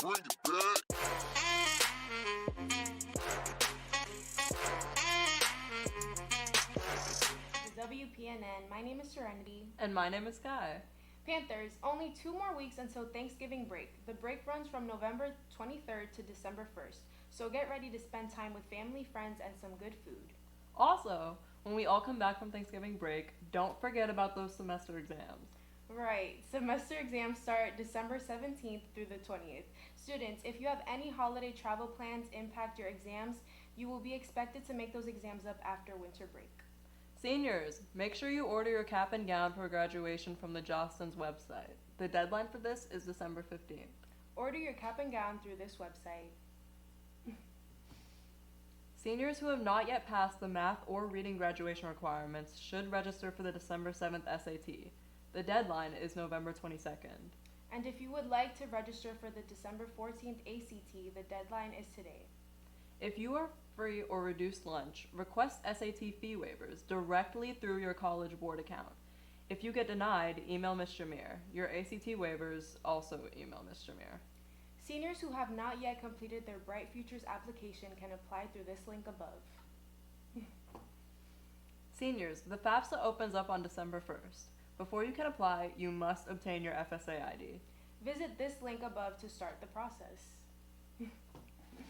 Bring it back. The WPNN. My name is Serenity. And my name is Sky. Panthers, only 2 more weeks until Thanksgiving break. The break runs from November 23rd to December 1st, so get ready to spend time with family, friends, and some good food. Also, when we all come back from Thanksgiving break, don't forget about those semester exams. Right, semester exams start December 17th through the 20th. Students, if you have any holiday travel plans impact your exams, you will be expected to make those exams up after winter break. Seniors, make sure you order your cap and gown for graduation from the Jostens website. The deadline for this is December 15th. Order your cap and gown through this website. Seniors who have not yet passed the math or reading graduation requirements should register for the December 7th SAT. The deadline is November 22nd. And if you would like to register for the December 14th ACT, the deadline is today. If you are free or reduced lunch, request SAT fee waivers directly through your College Board account. If you get denied, email Ms. Jameer. Your ACT waivers also email Ms. Jameer. Seniors who have not yet completed their Bright Futures application can apply through this link above. Seniors, the FAFSA opens up on December 1st. Before you can apply, you must obtain your FSA ID. Visit this link above to start the process.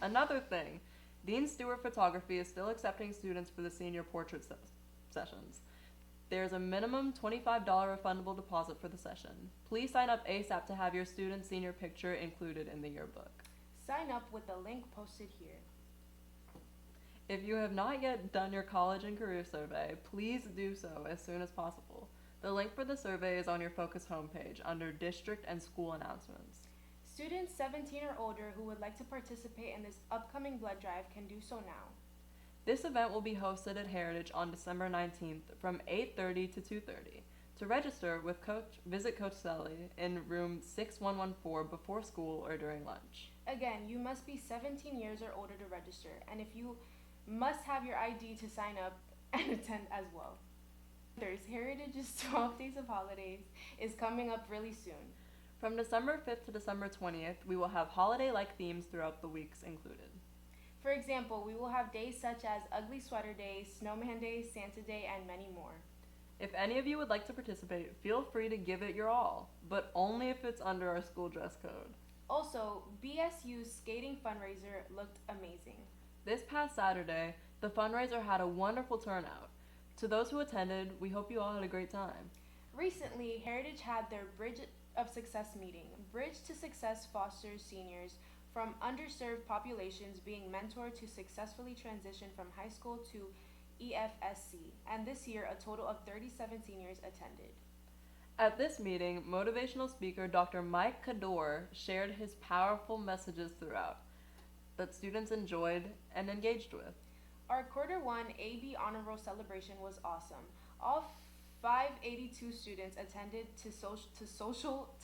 Another thing, Dean Stewart Photography is still accepting students for the senior portrait sessions. There's a minimum $25 refundable deposit for the session. Please sign up ASAP to have your student senior picture included in the yearbook. Sign up with the link posted here. If you have not yet done your college and career survey, please do so as soon as possible. The link for the survey is on your Focus homepage under District and School Announcements. Students 17 or older who would like to participate in this upcoming blood drive can do so now. This event will be hosted at Heritage on December 19th from 8:30 to 2:30. To register with visit Coach Selly in room 6114 before school or during lunch. Again, you must be 17 years or older to register, and if you must have your ID to sign up and attend as well. Heritage's 12 Days of Holidays is coming up really soon. From December 5th to December 20th, we will have holiday-like themes throughout the weeks included. For example, we will have days such as Ugly Sweater Day, Snowman Day, Santa Day, and many more. If any of you would like to participate, feel free to give it your all, but only if it's under our school dress code. Also, BSU's skating fundraiser looked amazing. This past Saturday, the fundraiser had a wonderful turnout. To those who attended, we hope you all had a great time. Recently, Heritage had their Bridge of Success meeting. Bridge to Success fosters seniors from underserved populations being mentored to successfully transition from high school to EFSC, and this year a total of 37 seniors attended. At this meeting, motivational speaker Dr. Mike Kador shared his powerful messages throughout that students enjoyed and engaged with. Our Quarter 1 AB Honor Roll celebration was awesome. All 582 students attended to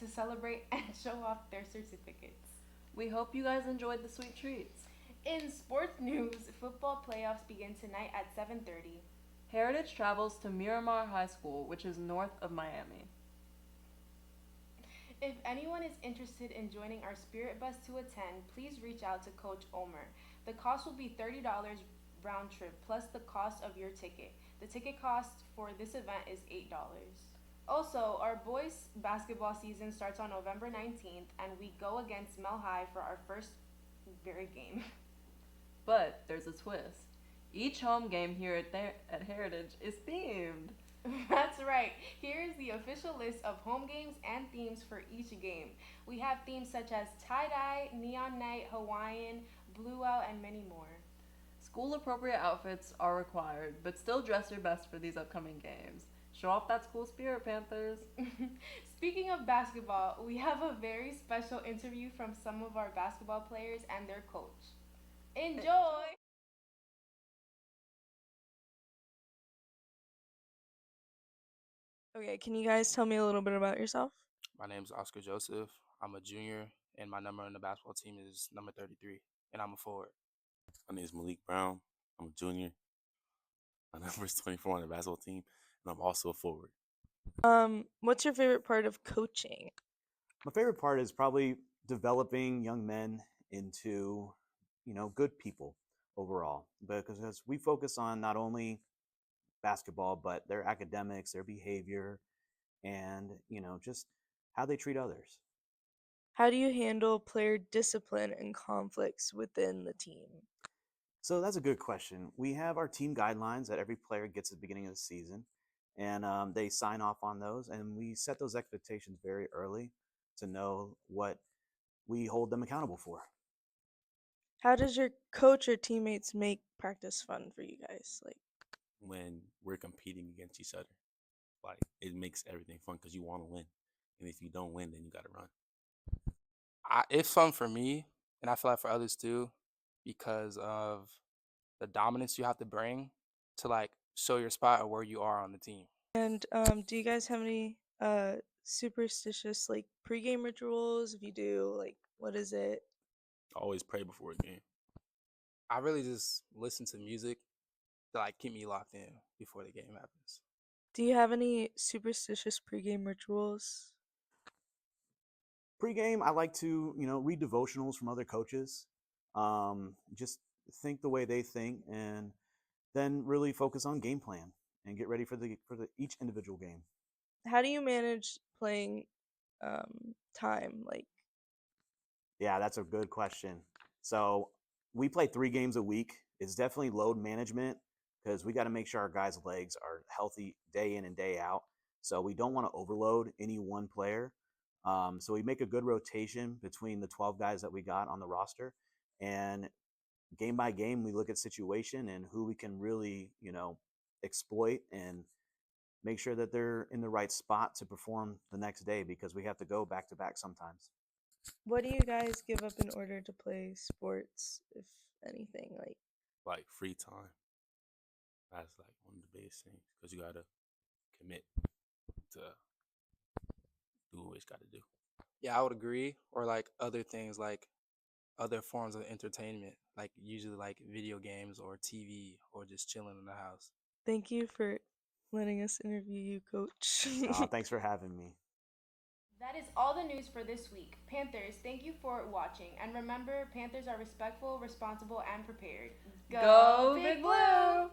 celebrate and show off their certificates. We hope you guys enjoyed the sweet treats. In sports news, football playoffs begin tonight at 7:30. Heritage travels to Miramar High School, which is north of Miami. If anyone is interested in joining our Spirit Bus to attend, please reach out to Coach Omer. The cost will be $30 round trip plus the cost of your ticket. The ticket cost for this event is $8. Also, our boys basketball season starts on November 19th, and we go against Mel High for our first very game. But there's a twist. Each home game here at Heritage is themed. That's right. Here is the official list of home games and themes for each game. We have themes such as tie-dye, neon night, Hawaiian, blue out, and many more. School appropriate outfits are required, but still dress your best for these upcoming games. Show off that school spirit, Panthers. Speaking of basketball, we have a very special interview from some of our basketball players and their coach. Enjoy! Okay, can you guys tell me a little bit about yourself? My name is Oscar Joseph. I'm a junior, and my number on the basketball team is number 33, and I'm a forward. My name is Malik Brown. I'm a junior. My number is 24 on the basketball team, and I'm also a forward. What's your favorite part of coaching? My favorite part is probably developing young men into, good people overall. Because as we focus on not only basketball, but their academics, their behavior, and, just how they treat others. How do you handle player discipline and conflicts within the team? So that's a good question. We have our team guidelines that every player gets at the beginning of the season, and they sign off on those, and we set those expectations very early to know what we hold them accountable for. How does your coach or teammates make practice fun for you guys? Like, When we're competing against each other, like it makes everything fun because you want to win, and if you don't win, then you got to run. It's fun for me, and I feel like for others too, because of the dominance you have to bring to like show your spot or where you are on the team. and do you guys have any superstitious like pregame rituals? If you do, like, what is it? I always pray before a game. I really just listen to music to like keep me locked in before the game happens. Do you have any superstitious pregame rituals? Pre-game, I like to, read devotionals from other coaches, just think the way they think, and then really focus on game plan and get ready for the each individual game. How do you manage playing time? Like, Yeah, that's a good question. So we play 3 games a week. It's definitely load management because we got to make sure our guys' legs are healthy day in and day out. So we don't want to overload any one player. So we make a good rotation between the 12 guys that we got on the roster. And game by game, we look at situation and who we can really, exploit and make sure that they're in the right spot to perform the next day because we have to go back to back sometimes. what do you guys give up in order to play sports, if anything? Like, Like free time. That's like one of the biggest things because you gotta commit to do what you gotta do. Yeah, I would agree. Or like other things like other forms of entertainment, like usually like video games or TV or just chilling in the house. thank you for letting us interview you, Coach. Thanks for having me. That is all the news for this week. Panthers, thank you for watching. And remember, Panthers are respectful, responsible, and prepared. Go Big Blue!